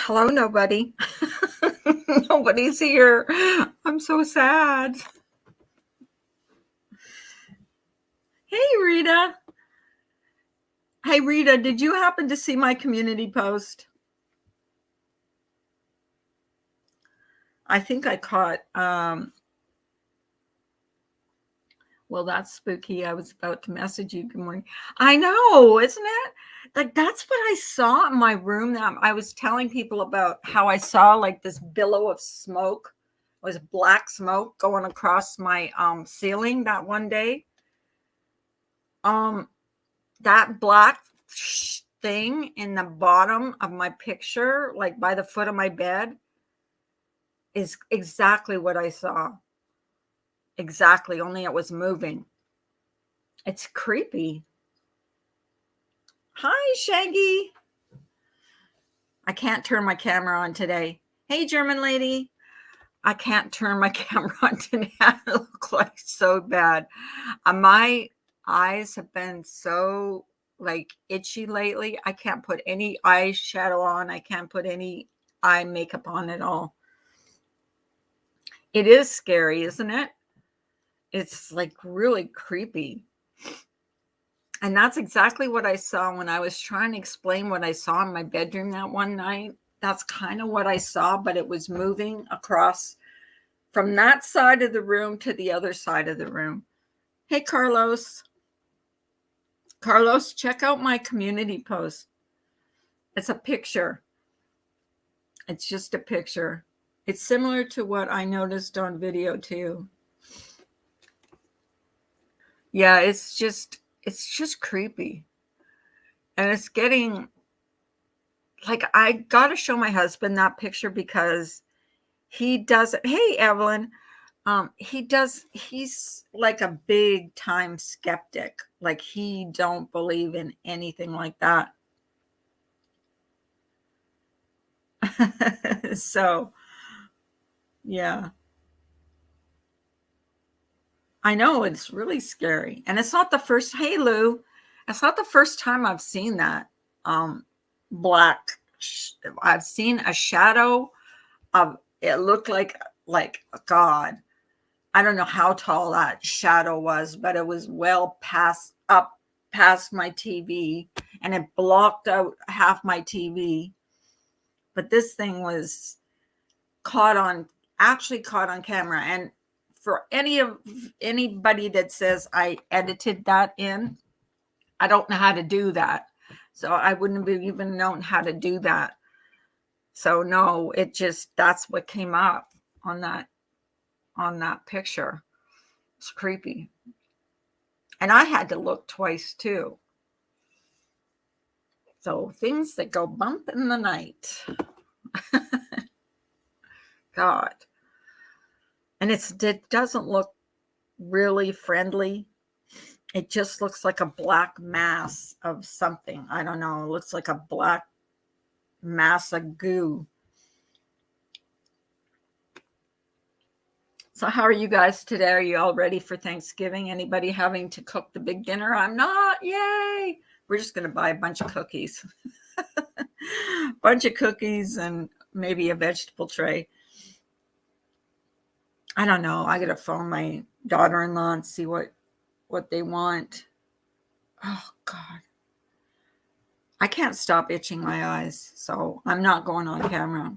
Hello, nobody. Nobody's here. I'm so sad. Hey, Rita. Hey, Rita, did you happen to see my community post? I think I caught, well, that's spooky. I was about to message you. Good morning. I know, isn't it? Like, that's what I saw in my room. That I was telling people about how I saw like this billow of smoke. It was black smoke going across my ceiling that one day. Um, that black thing in the bottom of my picture, like by the foot of my bed, is exactly what I saw. Exactly, only it was moving. It's creepy. Hi, Shaggy. I can't turn my camera on today. Hey, German lady. I can't turn my camera on today. I look like so bad. My eyes have been so like itchy lately. I can't put any eyeshadow on. I can't put any eye makeup on at all. It is scary, isn't it? It's like really creepy. And that's exactly what I saw when I was trying to explain what I saw in my bedroom that one night. That's kind of what I saw, but it was moving across from that side of the room to the other side of the room. Hey, Carlos. Carlos, check out my community post. It's a picture. It's just a picture. It's similar to what I noticed on video too. Yeah, it's just creepy. And it's getting like I got to show my husband that picture because he doesn't. Hey, Evelyn, he's like a big time skeptic. Like he don't believe in anything like that. So, yeah. I know it's really scary. And it's not the first, hey Lou, it's not the first time I've seen that um black I've seen a shadow of it looked like a god. I don't know how tall that shadow was, but it was well past my TV and it blocked out half my TV. But this thing was caught on actually caught on camera. And for anybody that says I edited that in, I don't know how to do that. So I wouldn't have even known how to do that. So no, it just that's what came up on that picture. It's creepy. And I had to look twice too. So things that go bump in the night. God. And it doesn't look really friendly. It just looks like a black mass of something. I don't know. It looks like a black mass of goo. So how are you guys today? Are you all ready for Thanksgiving? Anybody having to cook the big dinner? I'm not. Yay. We're just going to buy a bunch of cookies. Bunch of cookies and maybe a vegetable tray. I don't know. I got to phone my daughter-in-law and see what they want. Oh God. I can't stop itching my eyes, so I'm not going on camera.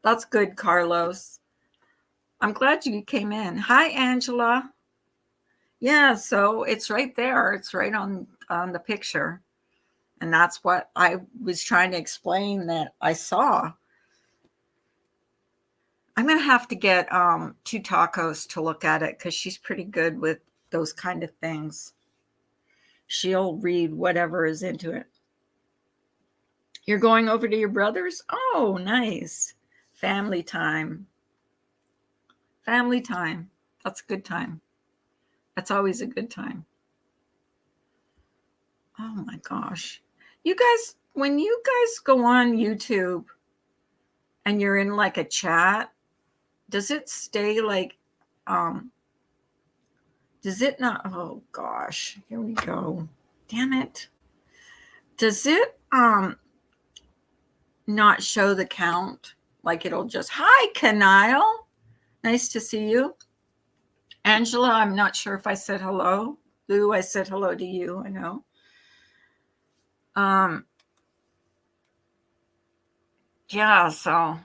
That's good, Carlos. I'm glad you came in. Hi, Angela. Yeah, so it's right there. It's right on the picture. And that's what I was trying to explain that I saw. I'm going to have to get two tacos to look at it because she's pretty good with those kind of things. She'll read whatever is into it. You're going over to your brother's? Oh, nice. Family time. Family time. That's a good time. That's always a good time. Oh my gosh. You guys, when you guys go on YouTube and you're in like a chat, does it stay like, um, does it not? Oh gosh, here we go. Damn it. Does it not show the count. Like it'll just, hi, Kanile. Nice to see you. Angela, I'm not sure if I said hello. Lou, I said hello to you, I know. Yeah, so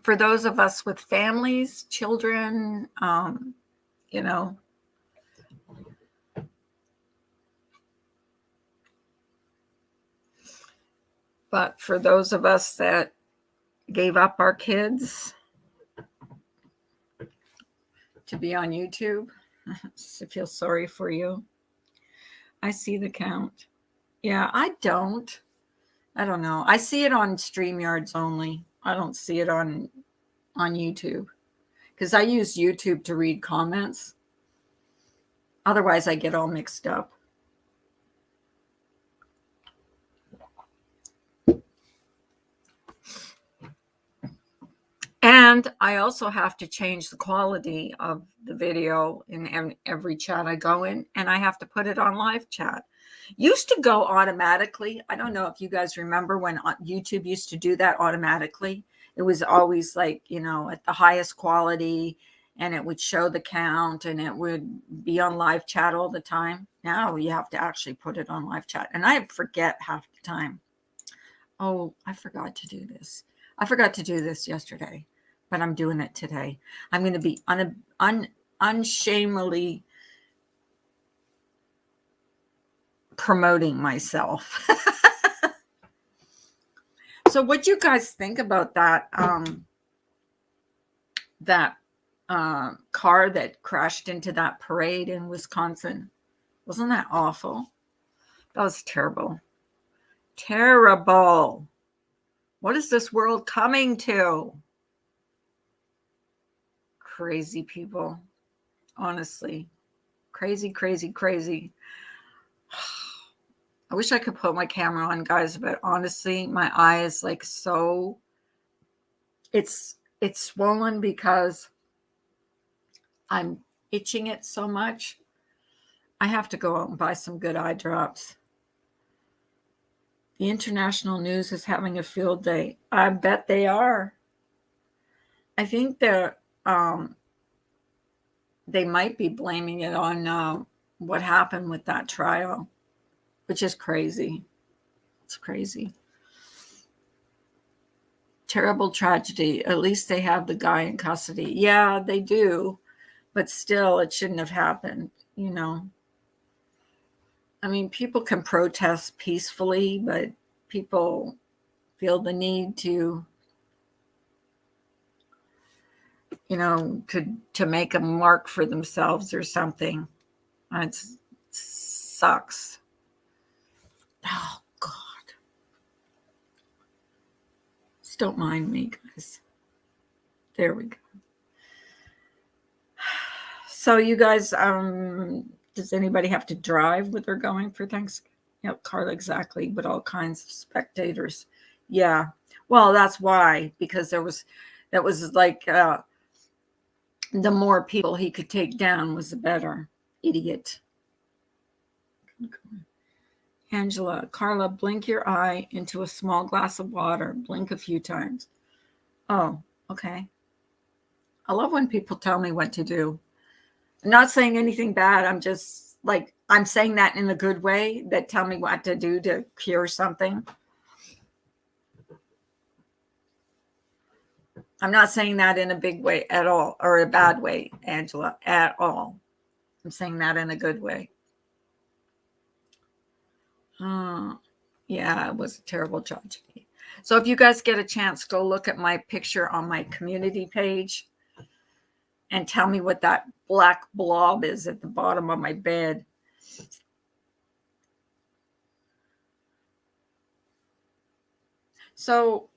for those of us with families, children, you know, but for those of us that gave up our kids to be on YouTube, I feel sorry for you. I see the count. Yeah, I don't know. I see it on StreamYards only. I don't see it on YouTube because I use YouTube to read comments. Otherwise, I get all mixed up. And I also have to change the quality of the video in every chat I go in, and I have to put it on live chat. Used to go automatically. I don't know if you guys remember when YouTube used to do that automatically. It was always like, at the highest quality, and it would show the count, and it would be on live chat all the time. Now you have to actually put it on live chat, and I forget half the time. Oh, I forgot to do this. I forgot to do this yesterday, but I'm doing it today. I'm going to be unshamefully promoting myself. So what do you guys think about that car that crashed into that parade in Wisconsin? Wasn't that awful? That was terrible. Terrible. What is this world coming to? Crazy people. Honestly. Crazy, crazy, crazy. I wish I could put my camera on, guys, but honestly, my eye is like so, it's swollen because I'm itching it so much. I have to go out and buy some good eye drops. The international news is having a field day. I bet they are. I think they might be blaming it on what happened with that trial, which is crazy. It's crazy. Terrible tragedy. At least they have the guy in custody. Yeah, they do. But still, it shouldn't have happened, I mean, people can protest peacefully, but people feel the need to, to make a mark for themselves or something. It sucks. Oh, God. Just don't mind me, guys. There we go. So you guys, does anybody have to drive when they're going for Thanksgiving? Yep, Carla, exactly. But all kinds of spectators. Yeah. Well, that's why, because that was like the more people he could take down was the better. Idiot. Angela, Carla, blink your eye into a small glass of water. Blink a few times. Oh, okay. I love when people tell me what to do. I'm not saying anything bad. I'm just like, I'm saying that in a good way, that tell me what to do to cure something. I'm not saying that in a big way at all, or a bad way, Angela, at all. I'm saying that in a good way. Yeah, it was a terrible tragedy. So if you guys get a chance, go look at my picture on my community page and tell me what that black blob is at the bottom of my bed. So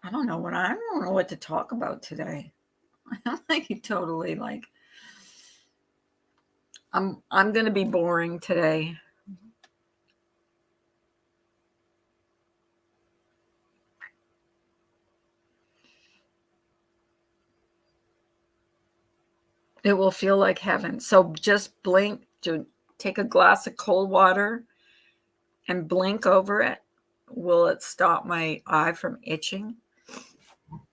I don't know what to talk about today. I'm like totally like, I'm going to be boring today. It will feel like heaven. So just blink, to take a glass of cold water and blink over it. will it stop my eye from itching?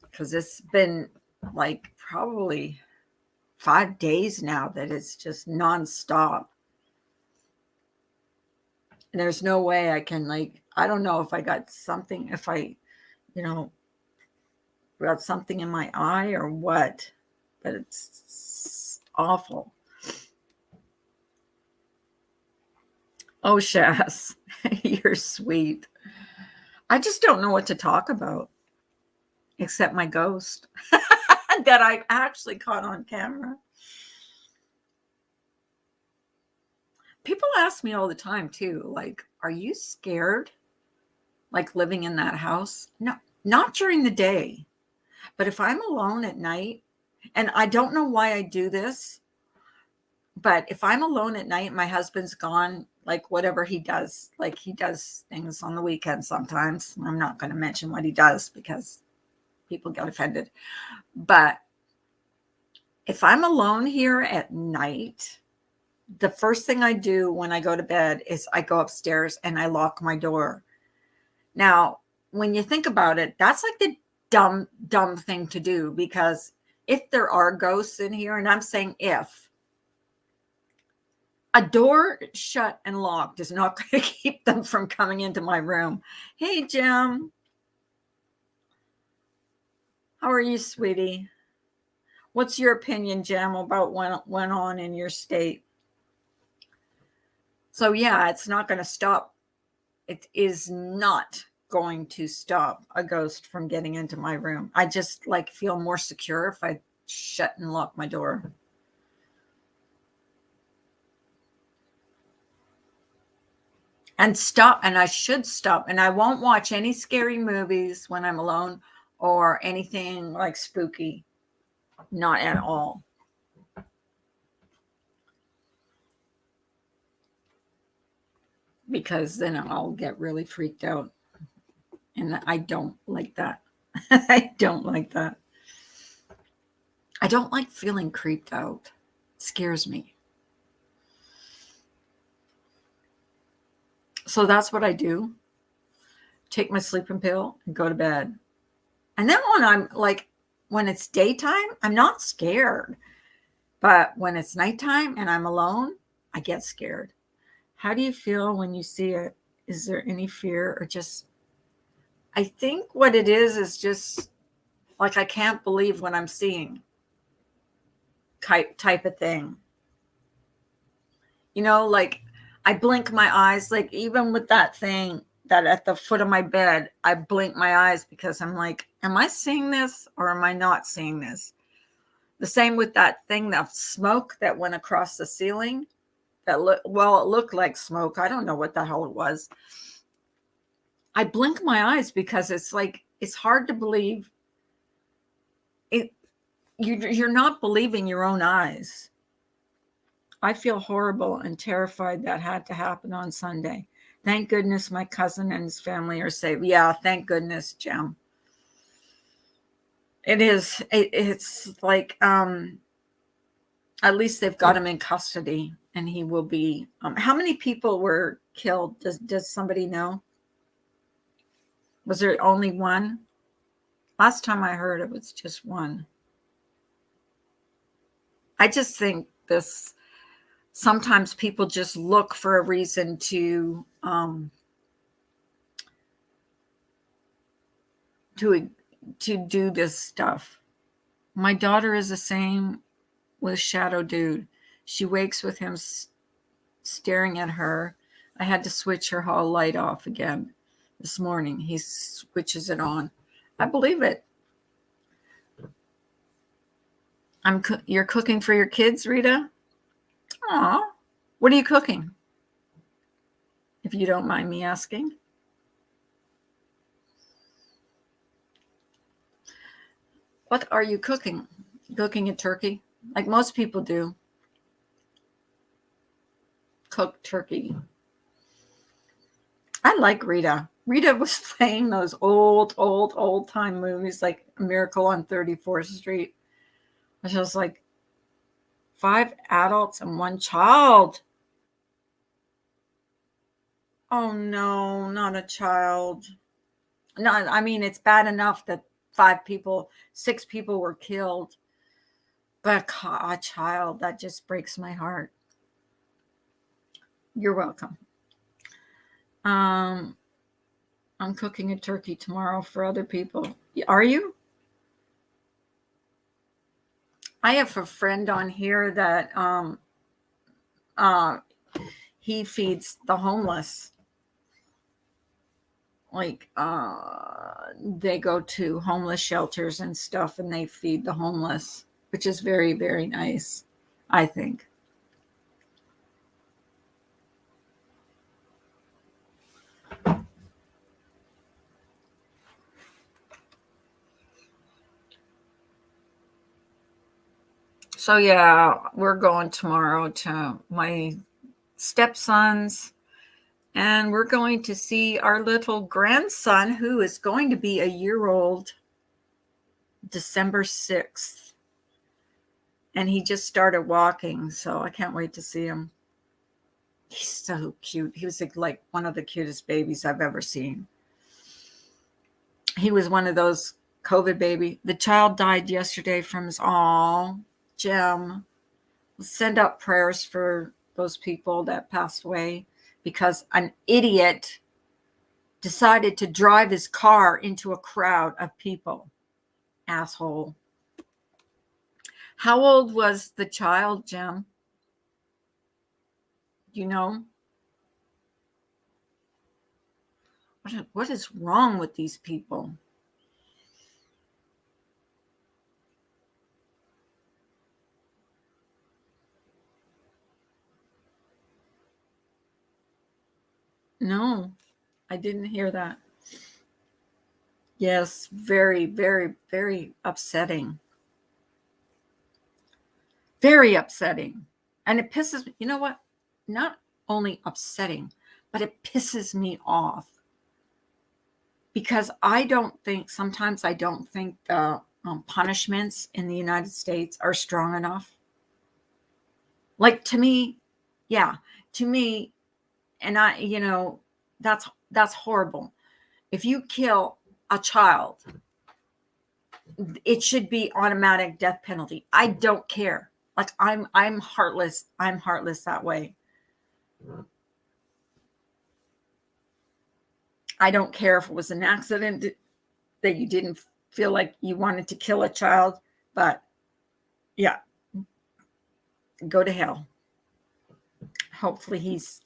Because it's been like probably 5 days now that it's just nonstop. And there's no way I can, like, I don't know if I got something, if I, you know, got something in my eye or what, but it's awful. Oh, Shaz, you're sweet. I just don't know what to talk about except my ghost that I actually caught on camera. People ask me all the time too, like, are you scared? Like living in that house? No, not during the day. But if I'm alone at night, and I don't know why I do this, but if I'm alone at night, my husband's gone, like whatever he does, like he does things on the weekend sometimes. I'm not going to mention what he does because people get offended. But if I'm alone here at night, the first thing I do when I go to bed is I go upstairs and I lock my door. Now, when you think about it, that's like the dumb thing to do, because if there are ghosts in here, and I'm saying if, a door shut and locked is not going to keep them from coming into my room. Hey, Jim. How are you, sweetie? What's your opinion, Jim, about what went on in your state? So, yeah, it's not going to stop. It is not going to stop a ghost from getting into my room. I just like feel more secure if I shut and lock my door. And stop, and I should stop, and I won't watch any scary movies when I'm alone or anything like spooky. Not at all. Because then I'll get really freaked out. And I don't like that. I don't like that. I don't like feeling creeped out. It scares me. So that's what I do. Take my sleeping pill and go to bed. And then when it's daytime, I'm not scared. But when it's nighttime and I'm alone, I get scared. How do you feel when you see it? Is there any fear or just, I think what it is just like, I can't believe what I'm seeing type of thing. Like I blink my eyes, like even with that thing that at the foot of my bed, I blink my eyes because I'm like, am I seeing this or am I not seeing this? The same with that thing, that smoke that went across the ceiling. It looked like smoke. I don't know what the hell it was. I blink my eyes because it's like, it's hard to believe it. You're not believing your own eyes. I feel horrible and terrified that had to happen on Sunday. Thank goodness my cousin and his family are safe. Yeah, thank goodness, Jim. It's like, at least they've got him in custody and he will be, how many people were killed? Does somebody know? Was there only one? Last time I heard it was just one. I just think sometimes people just look for a reason to do this stuff. My daughter is the same with Shadow Dude. She wakes with him staring at her. I had to switch her hall light off again this morning. He switches it on. I believe it. You're cooking for your kids, Rita? Aw. What are you cooking? If you don't mind me asking. What are you cooking? Cooking a turkey? Like most people do. Cook turkey. I like Rita. Rita was playing those old time movies like Miracle on 34th Street. Which was like 5 adults and 1 child. Oh no, not a child. No, I mean, it's bad enough that 6 people were killed, but a child, that just breaks my heart. You're welcome. I'm cooking a turkey tomorrow for other people. Are you? I have a friend on here that he feeds the homeless. Like they go to homeless shelters and stuff and they feed the homeless, which is very, very nice, I think. So yeah, we're going tomorrow to my stepson's, and we're going to see our little grandson, who is going to be a year old December 6th. And he just started walking, so I can't wait to see him. He's so cute. He was like one of the cutest babies I've ever seen. He was one of those COVID baby. The child died yesterday from his Jim. Send up prayers for those people that passed away because an idiot decided to drive his car into a crowd of people. Asshole. How old was the child, Jim? You know? What is wrong with these people? No, I didn't hear that. Yes, very, very, very upsetting. Very upsetting. And it pisses me. You know what? Not only upsetting, but it pisses me off. Because sometimes I don't think the punishments in the United States are strong enough. Like to me, and that's horrible. If you kill a child, it should be automatic death penalty. I don't care. Like I'm heartless. I'm heartless that way. I don't care if it was an accident that you didn't feel like you wanted to kill a child, but yeah, go to hell. Hopefully he's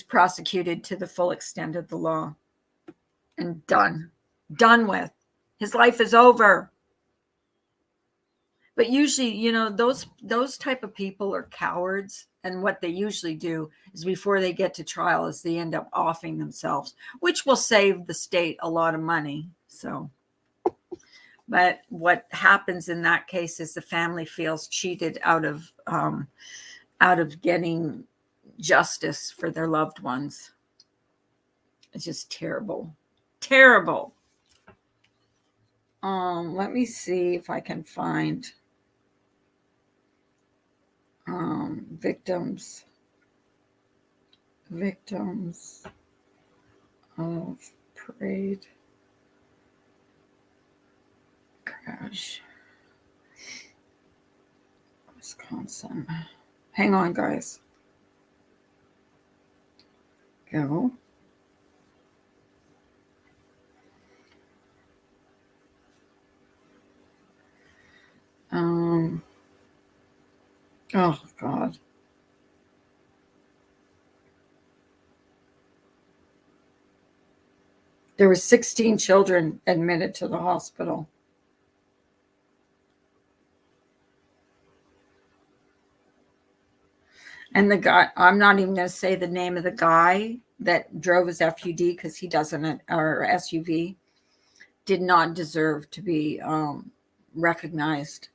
prosecuted to the full extent of the law and done with. His life is over. But usually, those type of people are cowards, and what they usually do is before they get to trial is they end up offing themselves, which will save the state a lot of money. So, but what happens in that case is the family feels cheated out of getting justice for their loved ones. It's just terrible. Terrible. Let me see if I can find victims of parade crash, Wisconsin. Hang on, guys. Go. Oh God. There were 16 children admitted to the hospital. And the guy, I'm not even going to say the name of the guy that drove his FUD because he doesn't, or SUV, did not deserve to be recognized.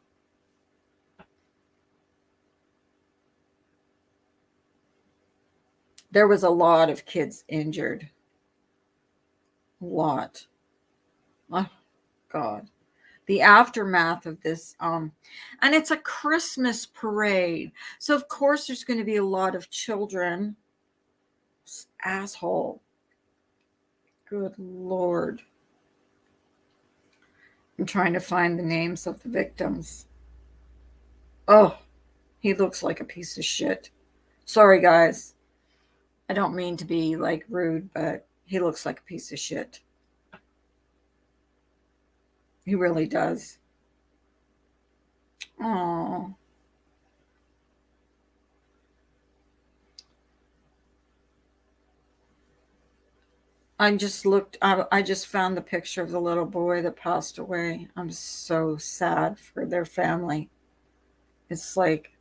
There was a lot of kids injured. A lot. Oh, God. The aftermath of this, and it's a Christmas parade. So, of course, there's going to be a lot of children. Asshole. Good Lord. I'm trying to find the names of the victims. Oh, he looks like a piece of shit. Sorry, guys. I don't mean to be like rude, but he looks like a piece of shit. He really does. Oh. I just found the picture of the little boy that passed away. I'm so sad for their family. It's like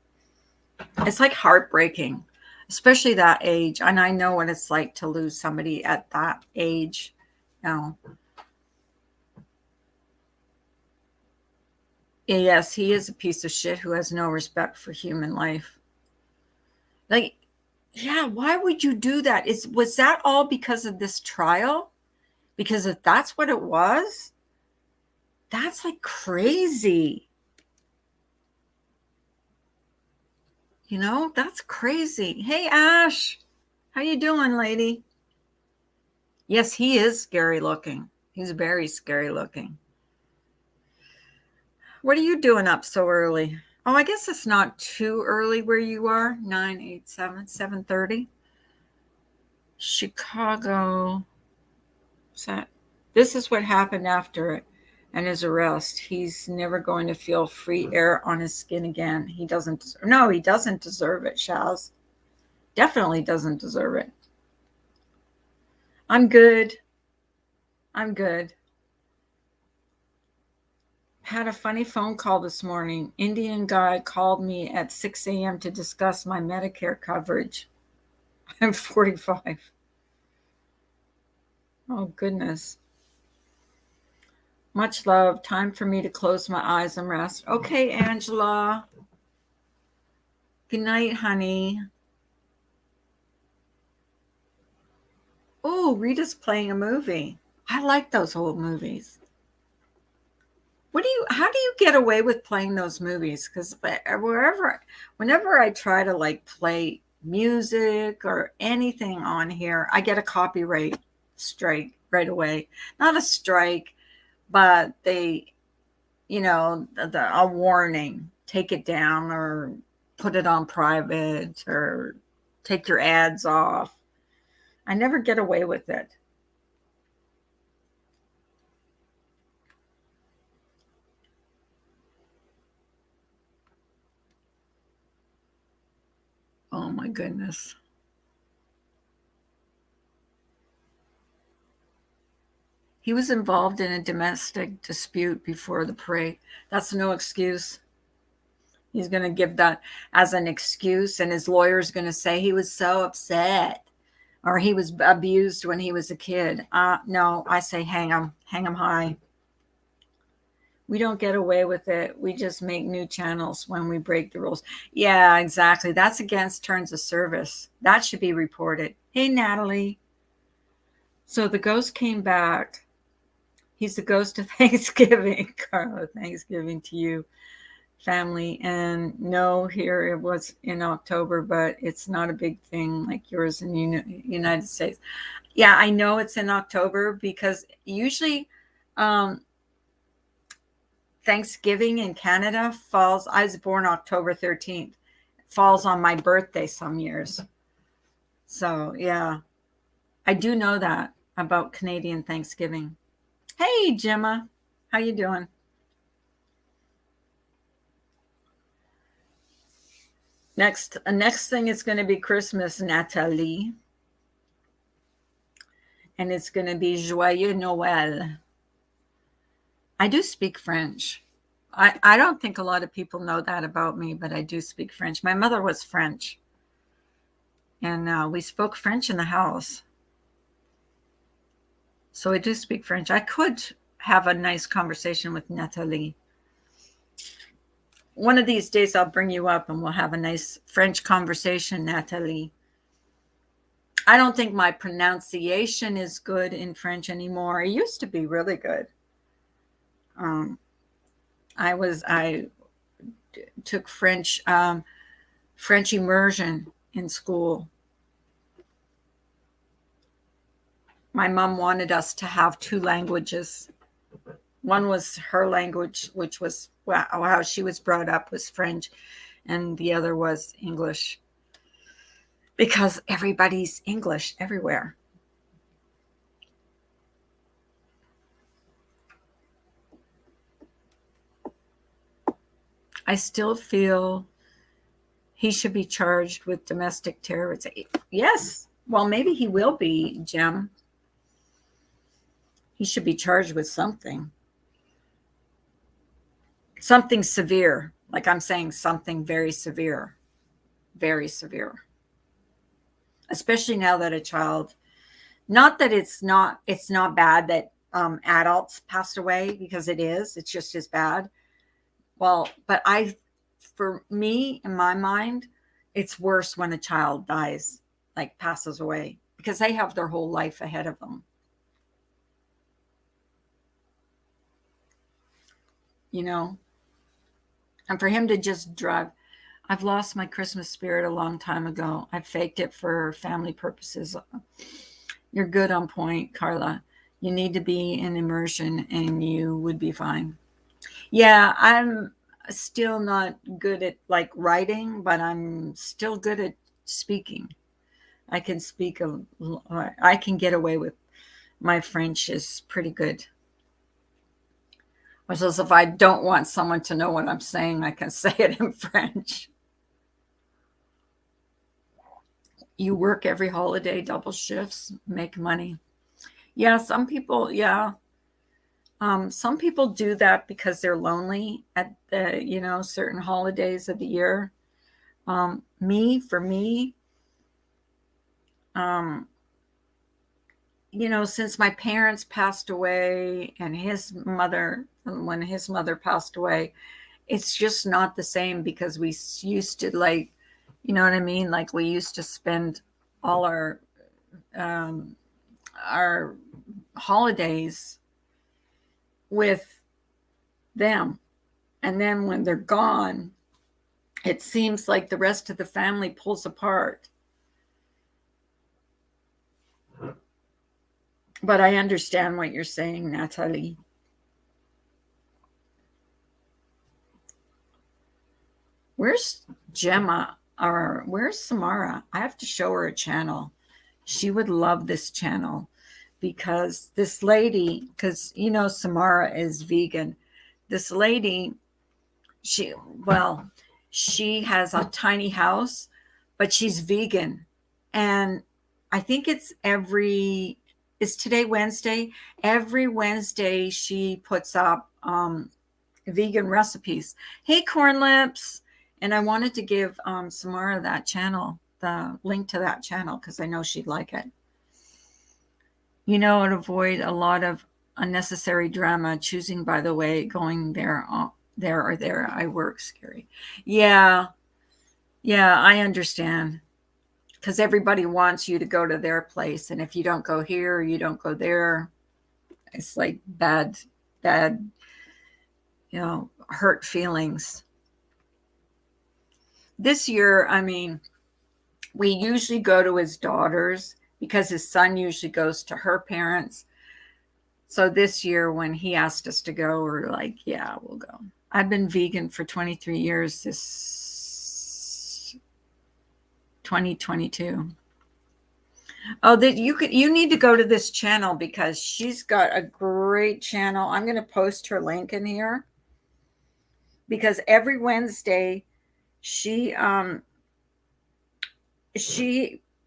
it's like heartbreaking, especially that age. And I know what it's like to lose somebody at that age. You yes, he is a piece of shit who has no respect for human life. Like, yeah, why would you do that? Was that all because of this trial? Because if that's what it was, that's like crazy. That's crazy. Hey, Ash, how you doing, lady? Yes, he is scary looking. He's very scary looking. What are you doing up so early? Oh, I guess it's not too early where you are. 9, 8, 7, 7:30. Chicago. So this is what happened after it and his arrest. He's never going to feel free air on his skin again. He doesn't. No, he doesn't deserve it, Shaz. Definitely doesn't deserve it. I'm good. I'm good. Had a funny phone call this morning. Indian guy called me at 6 a.m. to discuss my Medicare coverage. I'm 45. Oh, goodness. Much love. Time for me to close my eyes and rest. Okay, Angela. Good night, honey. Oh, Rita's playing a movie. I like those old movies. How do you get away with playing those movies? Because whenever I try to like play music or anything on here, I get a copyright strike right away. Not a strike, but a warning, take it down or put it on private or take your ads off. I never get away with it. Oh my goodness. He was involved in a domestic dispute before the parade. That's no excuse. He's going to give that as an excuse, and his lawyer's going to say he was so upset or he was abused when he was a kid. No, I say hang him high. We don't get away with it. We just make new channels when we break the rules. Yeah, exactly. That's against terms of service. That should be reported. Hey, Natalie. So the ghost came back. He's the ghost of Thanksgiving. Carla, Thanksgiving to you, family. And no, here it was in October, but it's not a big thing like yours in the United States. Yeah, I know it's in October because usually Thanksgiving in Canada falls, I was born October 13th, falls on my birthday some years. So, yeah, I do know that about Canadian Thanksgiving. Hey, Gemma, how you doing? Next thing is going to be Christmas, Natalie. And it's going to be Joyeux Noël. I do speak French. I don't think a lot of people know that about me, but I do speak French. My mother was French. And we spoke French in the house. So I do speak French. I could have a nice conversation with Natalie. One of these days I'll bring you up and we'll have a nice French conversation, Natalie. I don't think my pronunciation is good in French anymore. It used to be really good. I took French immersion in school. My mom wanted us to have two languages. One was her language, which was how she was brought up was French, and the other was English, because everybody's English everywhere. I still feel he should be charged with domestic terrorism. Yes. Well, maybe he will be, Jim. He should be charged with something. Something severe. Like I'm saying, something very severe. Very severe. Especially now that a child, not that it's not bad that adults passed away, because it is. It's just as bad. Well, but for me, in my mind, it's worse when a child dies, like passes away, because they have their whole life ahead of them. You know, and for him to just drive, I've lost my Christmas spirit a long time ago. I faked it for family purposes. You're good on point, Carla. You need to be in immersion and you would be fine. Yeah, I'm still not good at like writing, but I'm still good at speaking. I can speak I can get away with, my French is pretty good. Which is, if I don't want someone to know what I'm saying, I can say it in French. You work every holiday, double shifts, make money. Yeah, some people, yeah. Some people do that because they're lonely at the, certain holidays of the year. For me, um, since my parents passed away and when his mother passed away, it's just not the same, because we used to, like, you know what I mean? Like, we used to spend all um, our holidays with them. And then when they're gone, it seems like the rest of the family pulls apart. But I understand what you're saying, Natalie. Where's Gemma, or where's Samara? I have to show her a channel. She would love this channel, because this lady, because Samara is vegan. This lady, she has a tiny house, but she's vegan. And I think is today Wednesday? Every Wednesday she puts up vegan recipes. Hey, Corn Lips. And I wanted to give Samara that channel, the link to that channel, because I know she'd like it. And avoid a lot of unnecessary drama. Choosing, by the way, going there or there. I work, scary. Yeah, I understand. Because everybody wants you to go to their place, and if you don't go here, you don't go there. It's like bad, hurt feelings. This year, I mean, we usually go to his daughters, because his son usually goes to her parents. So this year, when he asked us to go, we're like, yeah, we'll go. I've been vegan for 23 years, this 2022. Oh, you need to go to this channel, because she's got a great channel. I'm going to post her link in here, because every Wednesday she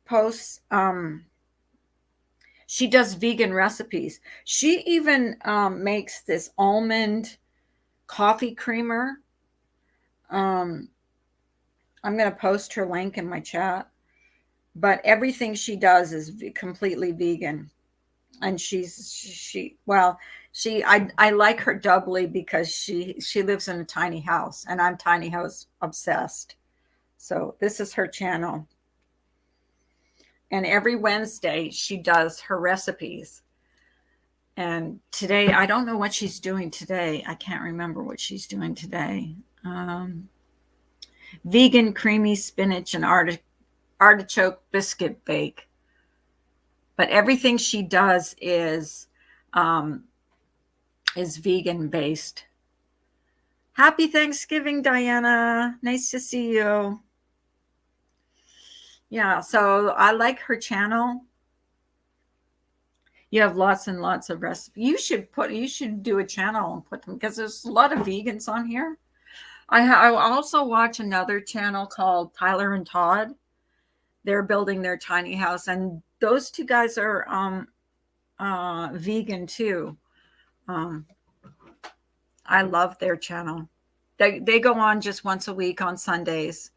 posts, she does vegan recipes. She even makes this almond coffee creamer. I'm going to post her link in my chat. But everything she does is completely vegan. And I like her doubly, because she lives in a tiny house, and I'm tiny house obsessed. So this is her channel. And every Wednesday she does her recipes. And today, I don't know what she's doing today. I can't remember what she's doing today. Vegan creamy spinach and artichoke biscuit bake. But everything she does is vegan based. Happy Thanksgiving, Diana. Nice to see you. Yeah, so I like her channel. You have lots and lots of recipes. You should do a channel and put them, because there's a lot of vegans on here. I also watch another channel called Tyler and Todd. They're building their tiny house, and those two guys are vegan too. I love their channel. They go on just once a week on Sundays,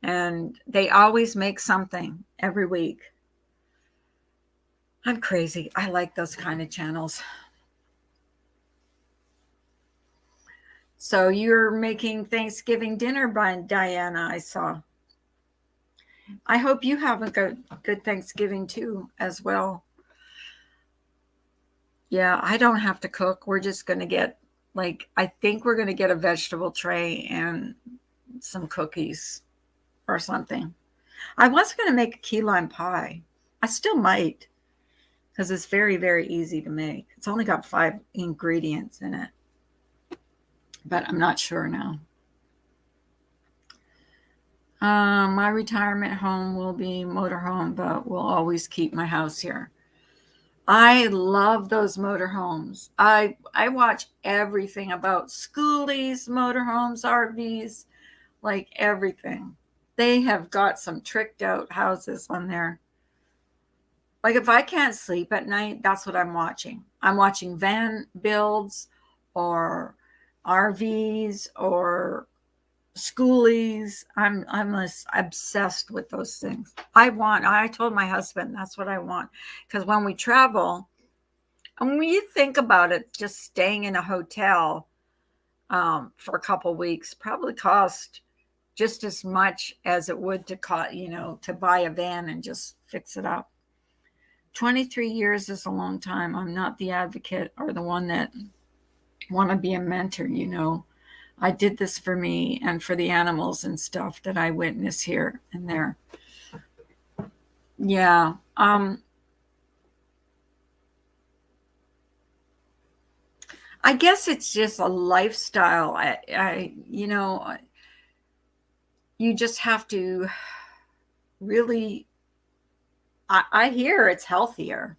and they always make something every week. I'm crazy. I like those kind of channels. So you're making Thanksgiving dinner, Diana, I saw. I hope you have a good Thanksgiving too, as well. Yeah, I don't have to cook. We're just going to get, I think we're going to get a vegetable tray and some cookies or something. I was going to make a key lime pie. I still might, because it's very, very easy to make. It's only got 5 ingredients in it, but I'm not sure now. My retirement home will be motorhome, but we'll always keep my house here. I love those motorhomes. I watch everything about schoolies, motorhomes, RVs, like everything. They have got some tricked out houses on there. Like if I can't sleep at night, that's what I'm watching. I'm watching van builds or RVs or schoolies. I'm obsessed with those things. I told my husband that's what I want, because when we travel, and when you think about it, just staying in a hotel for a couple weeks probably cost just as much as it would to buy a van and just fix it up. 23 years is a long time. I'm not the advocate or the one that want to be a mentor. I did this for me and for the animals and stuff that I witness here and there. Yeah. I guess it's just a lifestyle. You just have to really, I hear it's healthier.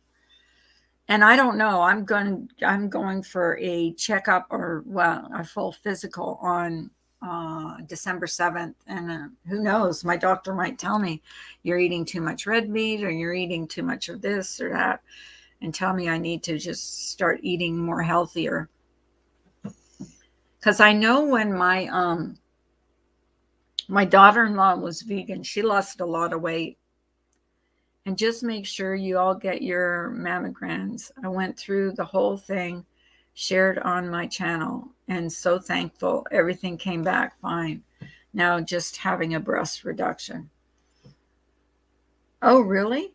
And I don't know, I'm going for a checkup, or a full physical on December 7th. And who knows, my doctor might tell me you're eating too much red meat, or you're eating too much of this or that, and tell me I need to just start eating more healthier. Because I know when my daughter-in-law was vegan, she lost a lot of weight. And just make sure you all get your mammograms. I went through the whole thing, shared on my channel, and so thankful everything came back fine. Now just having a breast reduction. Oh, really?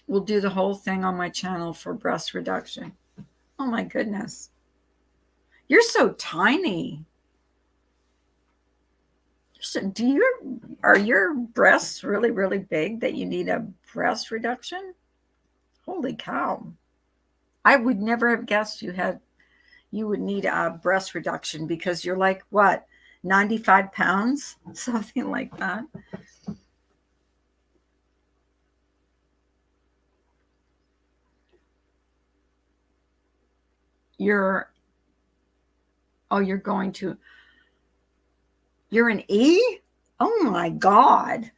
We'll do the whole thing on my channel for breast reduction. Oh my goodness. You're so tiny. Are your breasts really, really big that you need a breast reduction? Holy cow. I would never have guessed you would need a breast reduction, because you're like, what, 95 pounds? Something like that. You're an E? Oh my God.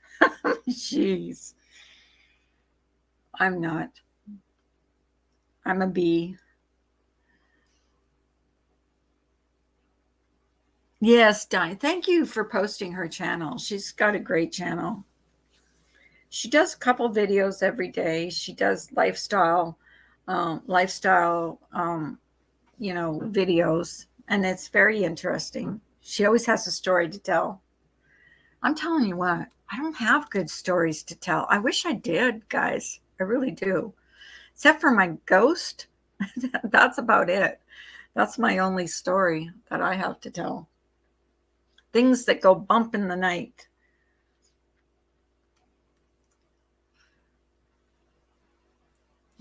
Jeez. I'm not. I'm a B. Yes, Di. Thank you for posting her channel. She's got a great channel. She does a couple videos every day. She does lifestyle, videos, and it's very interesting. She always has a story to tell. I'm telling you what, I don't have good stories to tell. I wish I did, guys. I really do. Except for my ghost. That's about it. That's my only story that I have to tell. Things that go bump in the night.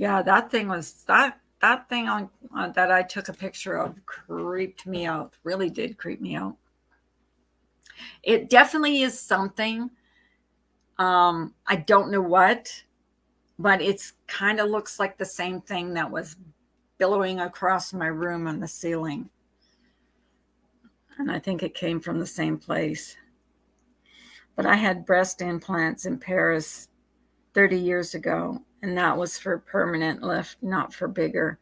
Yeah, that thing on that I took a picture of creeped me out. Really did creep me out. It definitely is something. I don't know what, but it's kind of looks like the same thing that was billowing across my room on the ceiling. And I think it came from the same place. But I had breast implants in Paris 30 years ago, and that was for permanent lift, not for bigger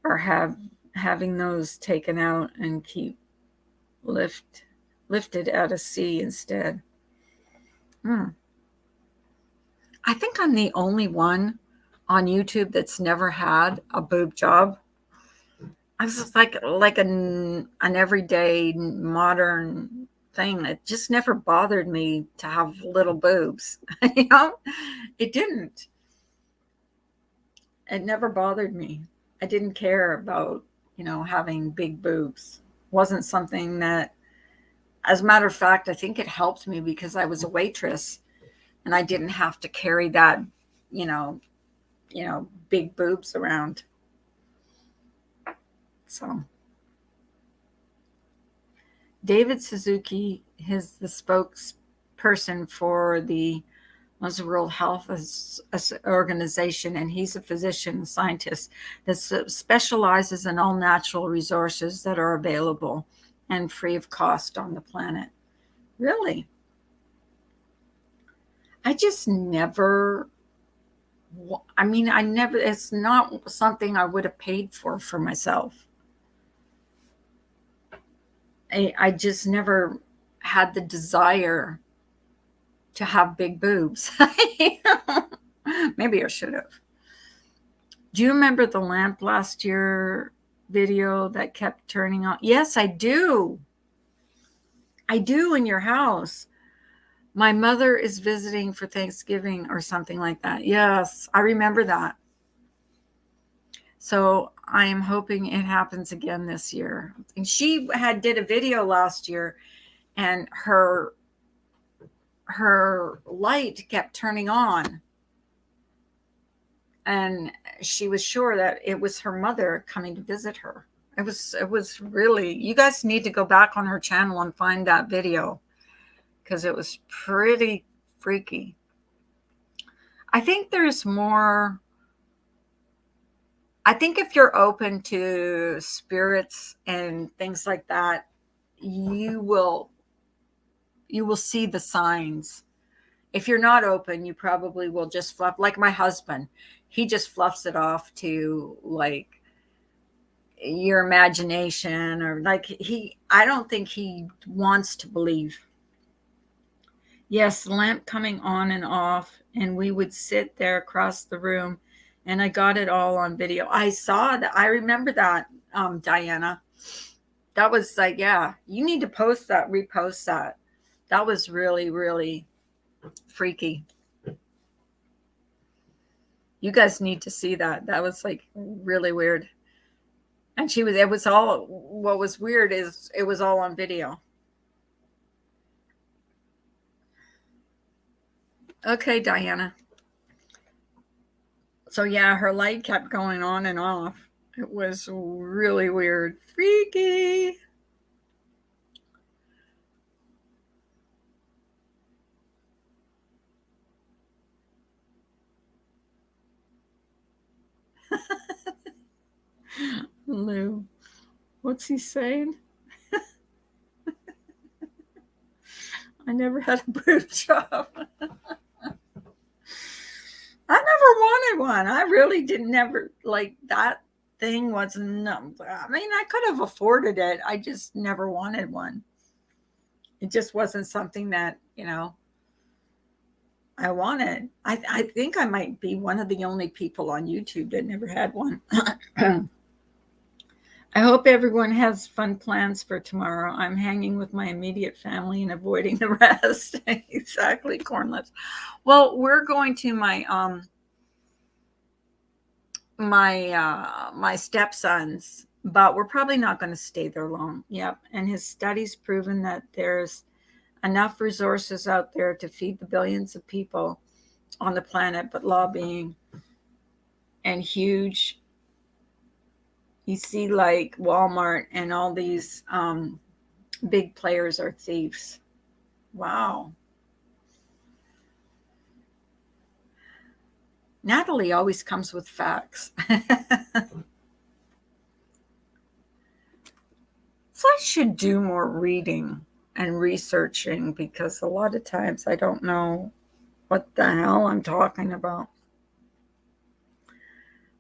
or having those taken out and keep lifted out of sea instead. Hmm. I think I'm the only one on YouTube that's never had a boob job. I was just like an everyday modern thing. It just never bothered me to have little boobs. You know, it didn't. It never bothered me. I didn't care about, having big boobs. Wasn't something that, as a matter of fact, I think it helped me because I was a waitress and I didn't have to carry that, you know, big boobs around. So David Suzuki is the spokesperson for the World Health Organization, and he's a physician and scientist that specializes in all natural resources that are available and free of cost on the planet. Really? I just never, I never, it's not something I would have paid for myself. I just never had the desire to have big boobs. Maybe I should have. Do you remember the lamp last year video that kept turning on? Yes, I do. I do, in your house. My mother is visiting for Thanksgiving or something like that. Yes, I remember that. So I am hoping it happens again this year. And she did a video last year, and her light kept turning on. And she was sure that it was her mother coming to visit her. It was really, you guys need to go back on her channel and find that video because it was pretty freaky. I think there's more. I think if you're open to spirits and things like that, you will see the signs. If you're not open, you probably will just fluff, like my husband. He just fluffs it off to like your imagination, or like I don't think he wants to believe. Yes, lamp coming on and off, and we would sit there across the room, and I got it all on video. I saw that. I remember that, Diana. That was like, yeah, you need to post that, repost that. That was really, really freaky. You guys need to see that. That was like really weird. And it was all, what was weird is it was all on video. Okay, Diana. So yeah, her light kept going on and off. It was really weird. Freaky. Lou, what's he saying? I never had a boob job. I never wanted one. I really didn't never like that thing wasn't. I mean, I could have afforded it. I just never wanted one. It just wasn't something that, I wanted. I think I might be one of the only people on YouTube that never had one. I hope everyone has fun plans for tomorrow. I'm hanging with my immediate family and avoiding the rest. Exactly, cornlets. Well, we're going to my stepson's, but we're probably not going to stay there long. Yep. And his studies proven that there's enough resources out there to feed the billions of people on the planet, but lobbying and huge. You see like Walmart and all these big players are thieves. Wow. Natalie always comes with facts. So I should do more reading and researching because a lot of times I don't know what the hell I'm talking about.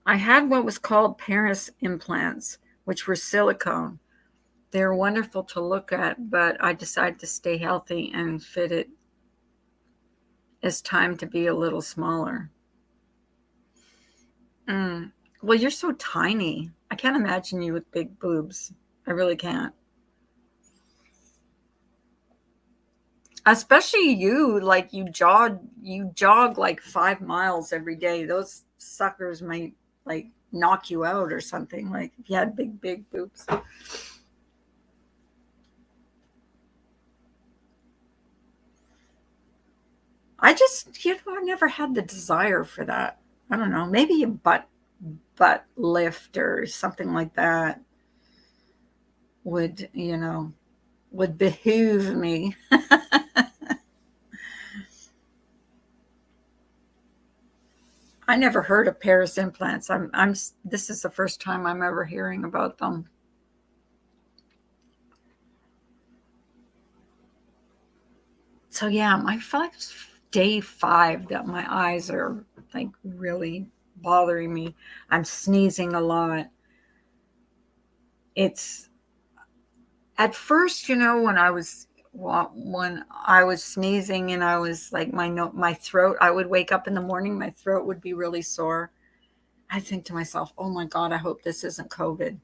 I had what was called Paris implants, which were silicone. They're wonderful to look at, but I decided to stay healthy and fit it as time to be a little smaller. Mm. Well, you're so tiny. I can't imagine you with big boobs. I really can't. Especially you, like you jog like 5 miles every day. Those suckers might like knock you out or something, like if you had big boobs. I never had the desire for that. I don't know, maybe a butt lift or something like that would, would behoove me. I never heard of Paris implants. This is the first time I'm ever hearing about them. So yeah, I feel like it's day 5 that my eyes are like really bothering me. I'm sneezing a lot. It's at first, when I was sneezing and I was like my throat, I would wake up in the morning, my throat would be really sore. I think to myself, "Oh my God, I hope this isn't COVID."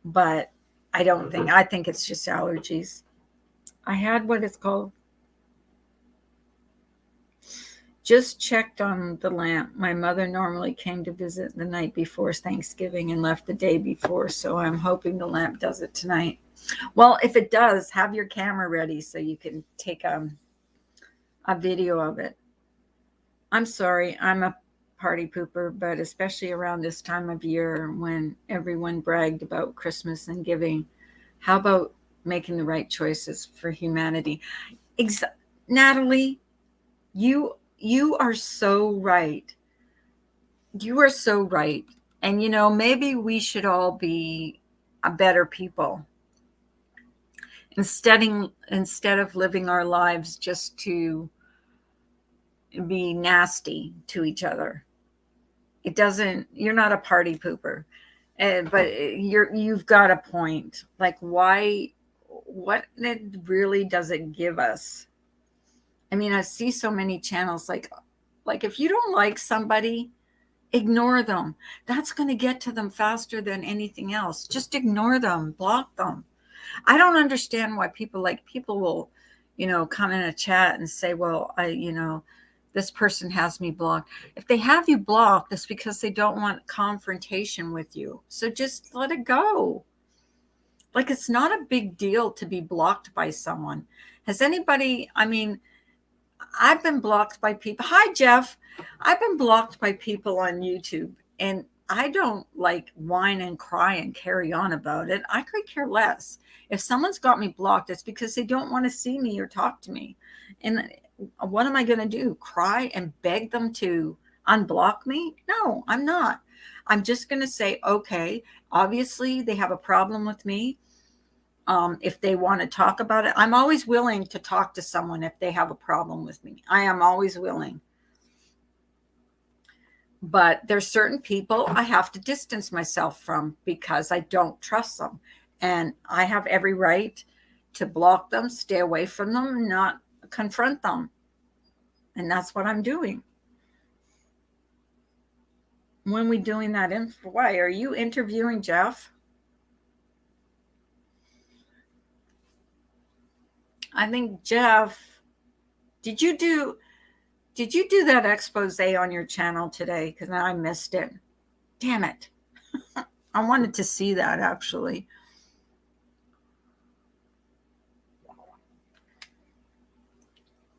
But I don't think, I think it's just allergies. I had what is called, just checked on the lamp. My mother normally came to visit the night before Thanksgiving and left the day before, so I'm hoping the lamp does it tonight. Well, if it does, have your camera ready so you can take a video of it. I'm sorry, I'm a party pooper, but especially around this time of year when everyone bragged about Christmas and giving, how about making the right choices for humanity? Ex- Natalie, you are so right. You are so right. And maybe we should all be a better people instead of living our lives just to be nasty to each other. It doesn't, you're not a party pooper. But you've got a point. Like, why, what it really does it give us? I mean, I see so many channels like if you don't like somebody, ignore them. That's going to get to them faster than anything else. Just ignore them, block them. I don't understand why people will, come in a chat and say, well, this person has me blocked. If they have you blocked, it's because they don't want confrontation with you. So just let it go. Like, it's not a big deal to be blocked by someone. Has anybody, I mean, I've been blocked by people. Hi, Jeff. I've been blocked by people on YouTube, and I don't like whine and cry and carry on about it. I could care less. If someone's got me blocked, it's because they don't want to see me or talk to me. And what am I going to do? Cry and beg them to unblock me? No, I'm not. I'm just going to say, okay, obviously they have a problem with me. If they want to talk about it, I'm always willing to talk to someone if they have a problem with me. I am always willing. But there's certain people I have to distance myself from because I don't trust them. And I have every right to block them, stay away from them, not confront them. And that's what I'm doing. When we doing that why are you interviewing Jeff? I think Jeff, did you do Did you do that expose on your channel today? Because I missed it. Damn it. I wanted to see that actually.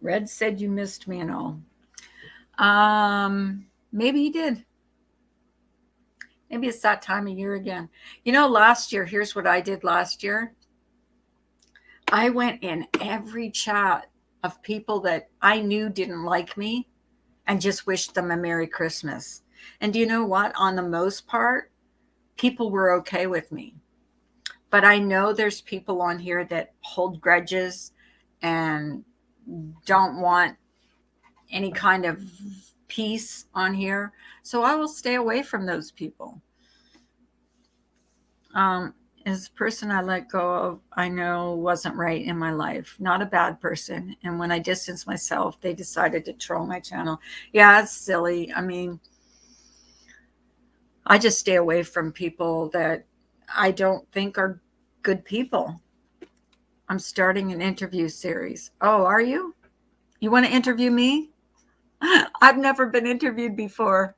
Red said you missed me and all. Maybe he did. Maybe it's that time of year again. You know, last year, here's what I did last year. I went in every chat of people that I knew didn't like me and just wished them a Merry Christmas. And do you know what? On the most part, people were okay with me. But I know there's people on here that hold grudges and don't want any kind of peace on here. So I will stay away from those people. Is a person I let go of, I know wasn't right in my life. Not a bad person. And when I distanced myself, they decided to troll my channel. Yeah, it's silly. I mean, I just stay away from people that I don't think are good people. I'm starting an interview series. Oh, are you? You want to interview me? I've never been interviewed before.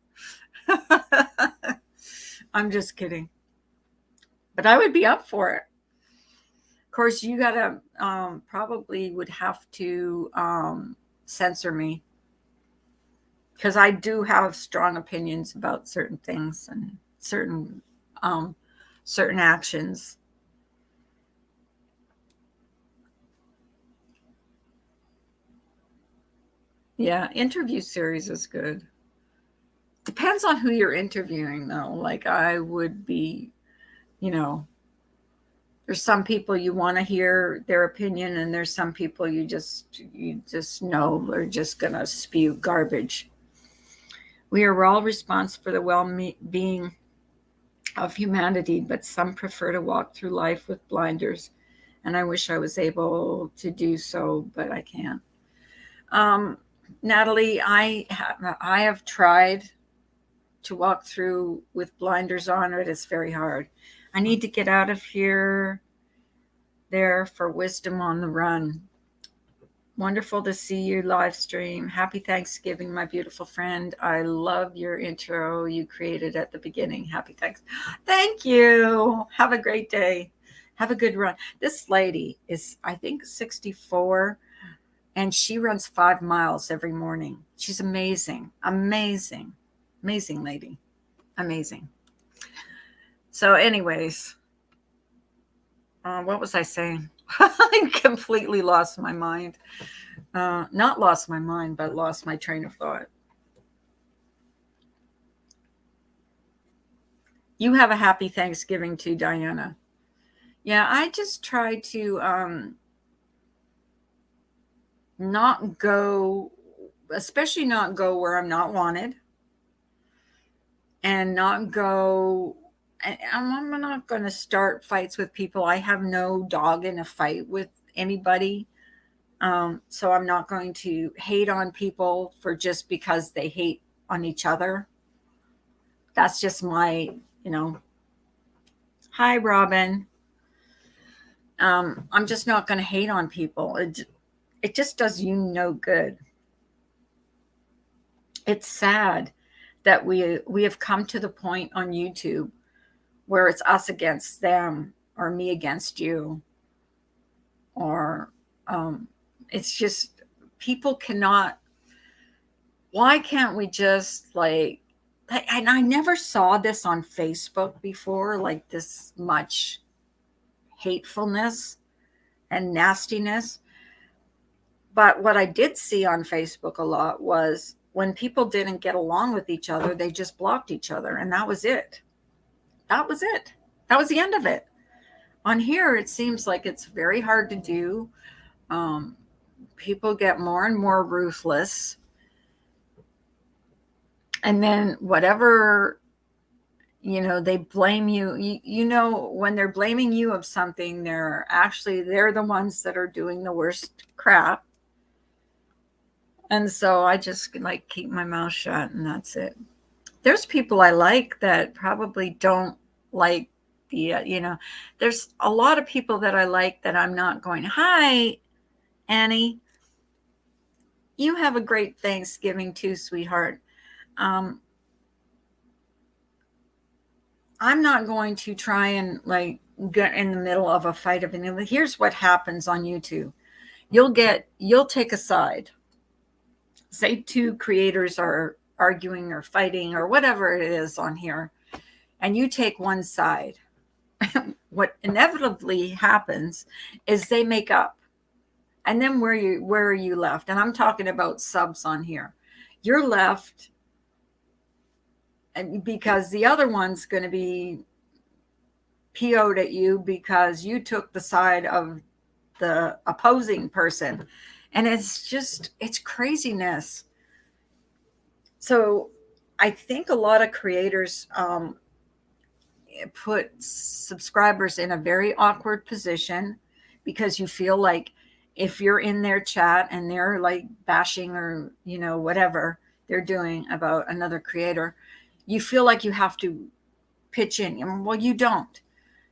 I'm just kidding. But I would be up for it. Of course, you gotta probably would have to censor me because I do have strong opinions about certain things and certain actions. Yeah, interview series is good. Depends on who you're interviewing, though. Like I would be, you know, there's some people you want to hear their opinion, and there's some people you just know are just gonna spew garbage. We are all responsible for the well-being of humanity, but some prefer to walk through life with blinders, and I wish I was able to do so, but I can't. Natalie, I have tried to walk through with blinders on. It is very hard. I need to get out of here. There for wisdom on the run. Wonderful to see you live stream. Happy Thanksgiving, my beautiful friend. I love your intro you created at the beginning. Happy Thanks. Thank you. Have a great day. Have a good run. This lady is, I think, 64, and she runs 5 miles every morning. She's amazing. Amazing. Amazing lady. Amazing. So, anyways, what was I saying? I completely lost my mind. Not lost my mind, but lost my train of thought. You have a happy Thanksgiving too, Diana. Yeah, I just try to not go, especially not go where I'm not wanted, and not go. I'm not going to start fights with people. I have no dog in a fight with anybody. So I'm not going to hate on people for just because they hate on each other. That's just my, hi, Robin. I'm just not going to hate on people. It just does you no good. It's sad that we have come to the point on YouTube where it's us against them or me against you, or it's just people cannot. Why can't we just and I never saw this on Facebook before, like this much hatefulness and nastiness. But what I did see on Facebook a lot was when people didn't get along with each other, they just blocked each other. And that was it. That was it. That was the end of it. On here, it seems like it's very hard to do. People get more and more ruthless. And then whatever, they blame you. When they're blaming you of something, they're the ones that are doing the worst crap. And so I just keep my mouth shut, and that's it. There's people I like that probably don't like there's a lot of people that I like that I'm not going, hi, Annie. You have a great Thanksgiving too, sweetheart. I'm not going to try and get in the middle of a fight of anything. Here's what happens on YouTube. You'll take a side. Say two creators are arguing or fighting or whatever it is on here, and you take one side, what inevitably happens is they make up. And then where are you left? And I'm talking about subs on here. You're left, and because the other one's going to be PO'd at you because you took the side of the opposing person. And it's craziness. So I think a lot of creators put subscribers in a very awkward position because you feel like if you're in their chat and they're like bashing or, whatever they're doing about another creator, you feel like you have to pitch in. And well, you don't.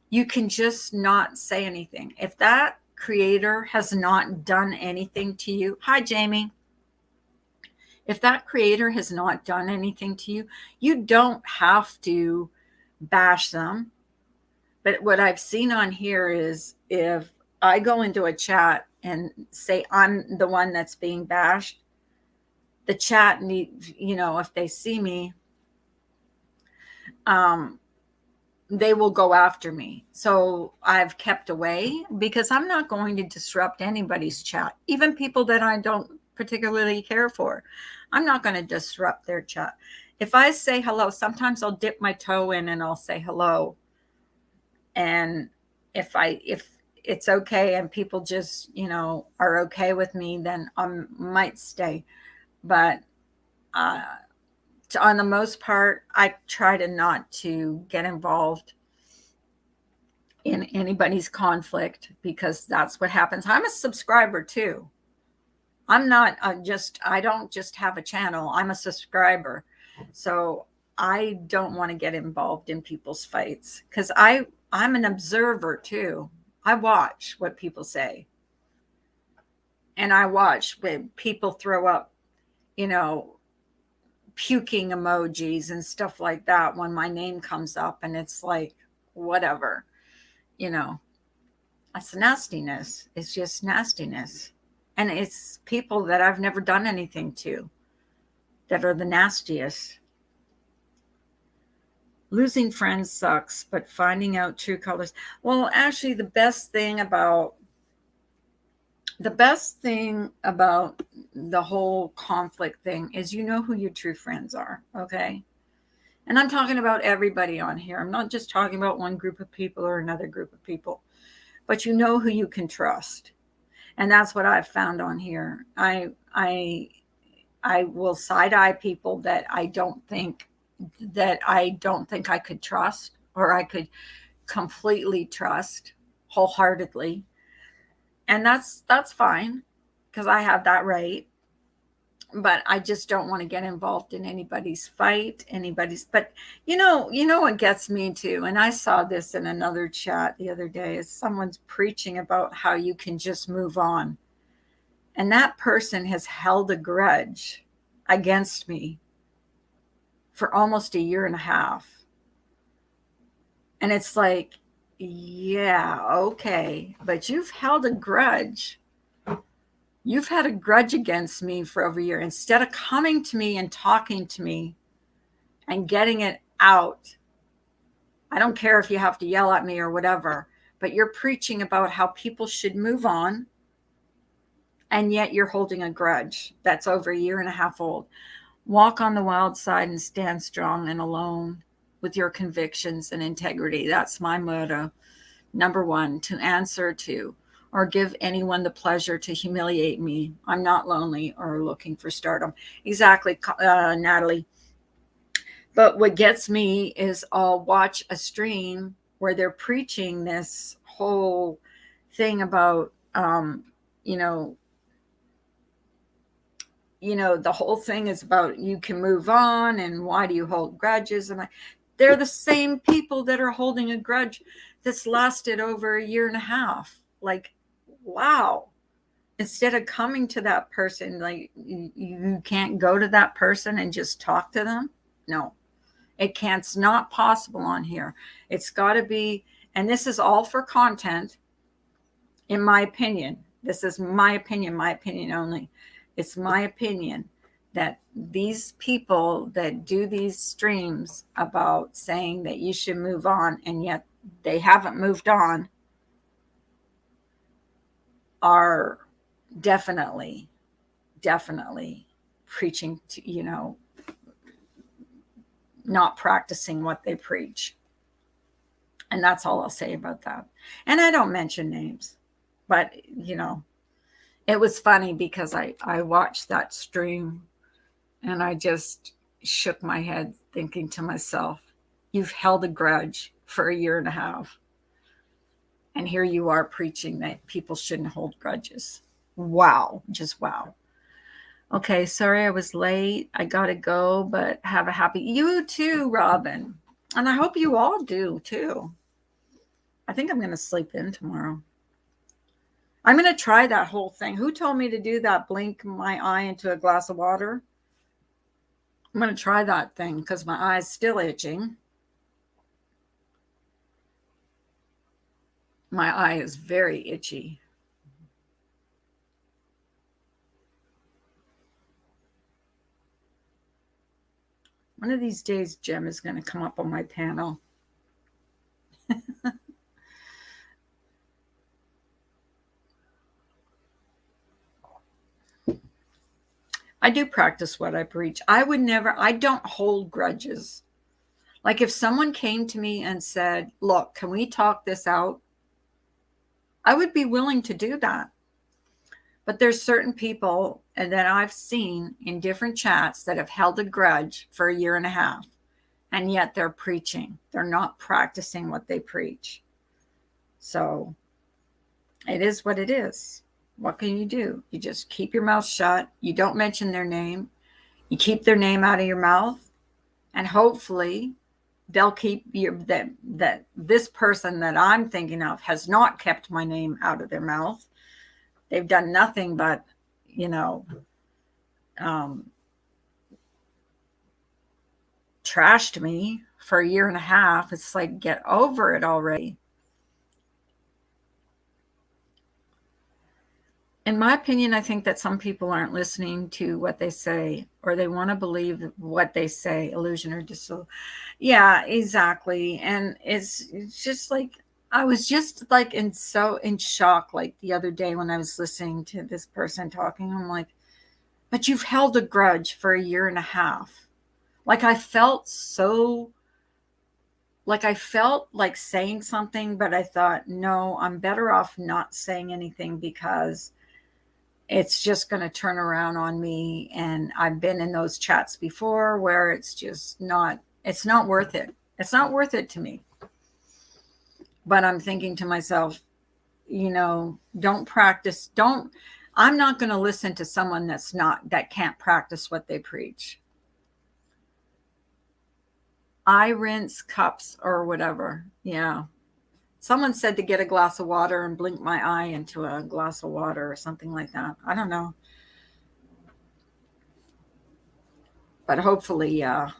You can just not say anything. If that creator has not done anything to you, hi, Jamie. If that creator has not done anything to you, you don't have to bash them. But what I've seen on here is if I go into a chat and say I'm the one that's being bashed, the chat needs, if they see me, they will go after me. So I've kept away because I'm not going to disrupt anybody's chat, even people that I don't particularly care for. I'm not going to disrupt their chat. If I say hello, sometimes I'll dip my toe in and I'll say hello. And if it's okay and people just, are okay with me, then I might stay. But on the most part, I try to not to get involved in anybody's conflict because that's what happens. I'm a subscriber too. I'm not I don't just have a channel. I'm a subscriber. So I don't want to get involved in people's fights because I'm an observer too. I watch what people say. And I watch when people throw up, puking emojis and stuff like that when my name comes up, and it's like, whatever, it's nastiness. It's just nastiness. And it's people that I've never done anything to that are the nastiest. Losing friends sucks, but finding out true colors. Well, actually, the best thing about the whole conflict thing is who your true friends are, okay? And I'm talking about everybody on here. I'm not just talking about one group of people or another group of people, but who you can trust. And that's what I've found on here. I will side-eye people that I don't think I could trust or I could completely trust wholeheartedly. And that's fine because I have that right. But I just don't want to get involved in anybody's fight, but what gets me too, and I saw this in another chat the other day, is someone's preaching about how you can just move on. And that person has held a grudge against me for almost 1.5 years. And it's like, yeah, okay, but you've held a grudge. You've had a grudge against me for over a year. Instead of coming to me and talking to me and getting it out, I don't care if you have to yell at me or whatever, but you're preaching about how people should move on. And yet you're holding a grudge that's over 1.5 years old. Walk on the wild side and stand strong and alone with your convictions and integrity. That's my motto. Number 1, to answer to or give anyone the pleasure to humiliate me. I'm not lonely or looking for stardom. Exactly, Natalie. But what gets me is I'll watch a stream where they're preaching this whole thing about, the whole thing is about you can move on and why do you hold grudges? And they're the same people that are holding a grudge that's lasted over 1.5 years. Like, wow. Instead of coming to that person, like you can't go to that person and just talk to them. No, it can't. It's not possible on here. It's got to be, and this is all for content, in my opinion. This is my opinion only. It's my opinion that these people that do these streams about saying that you should move on and yet they haven't moved on are definitely preaching to, not practicing what they preach. And that's all I'll say about that. And I don't mention names, but it was funny because I watched that stream and I just shook my head thinking to myself, you've held a grudge for a year and a half. And here you are preaching that people shouldn't hold grudges. Wow. Just wow. Okay. Sorry I was late. I got to go, but have a happy, you too, Robin. And I hope you all do too. I think I'm going to sleep in tomorrow. I'm going to try that whole thing. Who told me to do that? Blink my eye into a glass of water. I'm going to try that thing because my eye's still itching. My eye is very itchy. One of these days, Jem is going to come up on my panel. I do practice what I preach. I don't hold grudges. Like if someone came to me and said, look, can we talk this out? I would be willing to do that. But there's certain people that I've seen in different chats that have held a grudge for a year and a half, and yet they're preaching. They're not practicing what they preach. So it is what it is. What can you do? You just keep your mouth shut. You don't mention their name. You keep their name out of your mouth, and hopefully they'll keep that this person that I'm thinking of has not kept my name out of their mouth. They've done nothing but, trashed me for a year and a half. It's like, get over it already. In my opinion, I think that some people aren't listening to what they say, or they want to believe what they say, illusion or disillusion. Yeah, exactly. And it's just like, I was just like in shock, like the other day when I was listening to this person talking. I'm like, but you've held a grudge for a year and a half. Like I felt like saying something, but I thought, no, I'm better off not saying anything because it's just going to turn around on me. And I've been in those chats before where it's not worth it. It's not worth it to me. But I'm thinking to myself, I'm not going to listen to someone that can't practice what they preach. I rinse cups or whatever. Yeah. Someone said to get a glass of water and blink my eye into a glass of water or something like that. I don't know. But hopefully, yeah.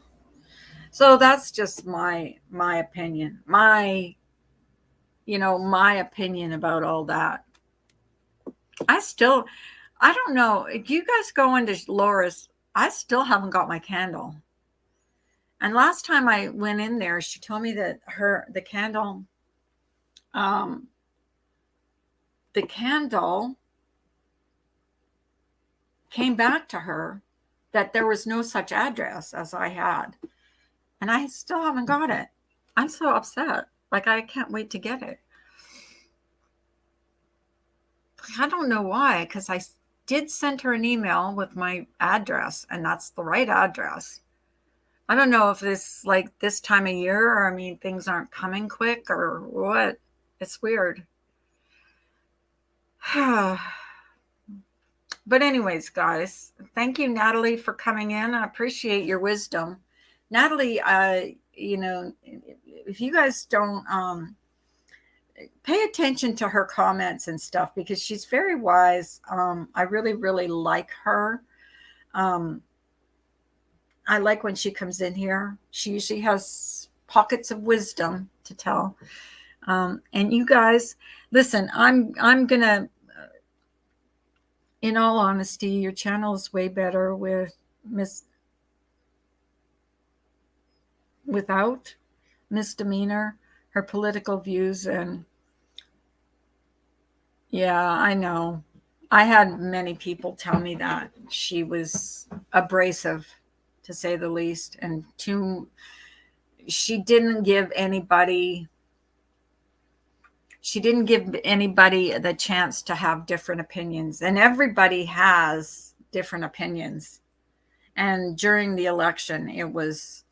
So that's just my opinion. My opinion about all that. I don't know. If you guys go into Laura's, I still haven't got my candle. And last time I went in there, she told me that the candle came back to her that there was no such address as I had. And I still haven't got it. I'm so upset. Like, I can't wait to get it. I don't know why, because I did send her an email with my address, and that's the right address. I don't know if this like this time of year, or I mean, things aren't coming quick or what. It's weird. But anyways, guys, thank you, Natalie, for coming in. I appreciate your wisdom. Natalie, if you guys don't pay attention to her comments and stuff, because she's very wise. I really, really like her. I like when she comes in here. She usually has pockets of wisdom to tell. And you guys, listen, I'm gonna, in all honesty, your channel is way better with mis without misdemeanor, her political views. And yeah, I know. I had many people tell me that she was abrasive, to say the least, and she didn't give anybody the chance to have different opinions, and everybody has different opinions. And during the election, it was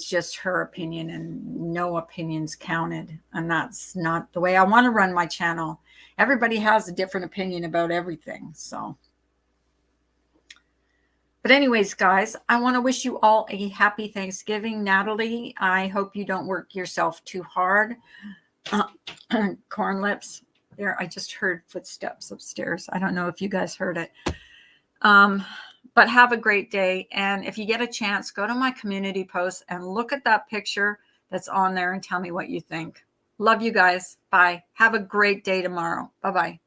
just her opinion, and no opinions counted. And that's not the way I want to run my channel. Everybody has a different opinion about everything. So, but anyways, guys, I want to wish you all a happy Thanksgiving. Natalie, I hope you don't work yourself too hard. Corn lips there. I just heard footsteps upstairs. I don't know if you guys heard it. But have a great day. And if you get a chance, go to my community post and look at that picture that's on there and tell me what you think. Love you guys. Bye. Have a great day tomorrow. Bye-bye.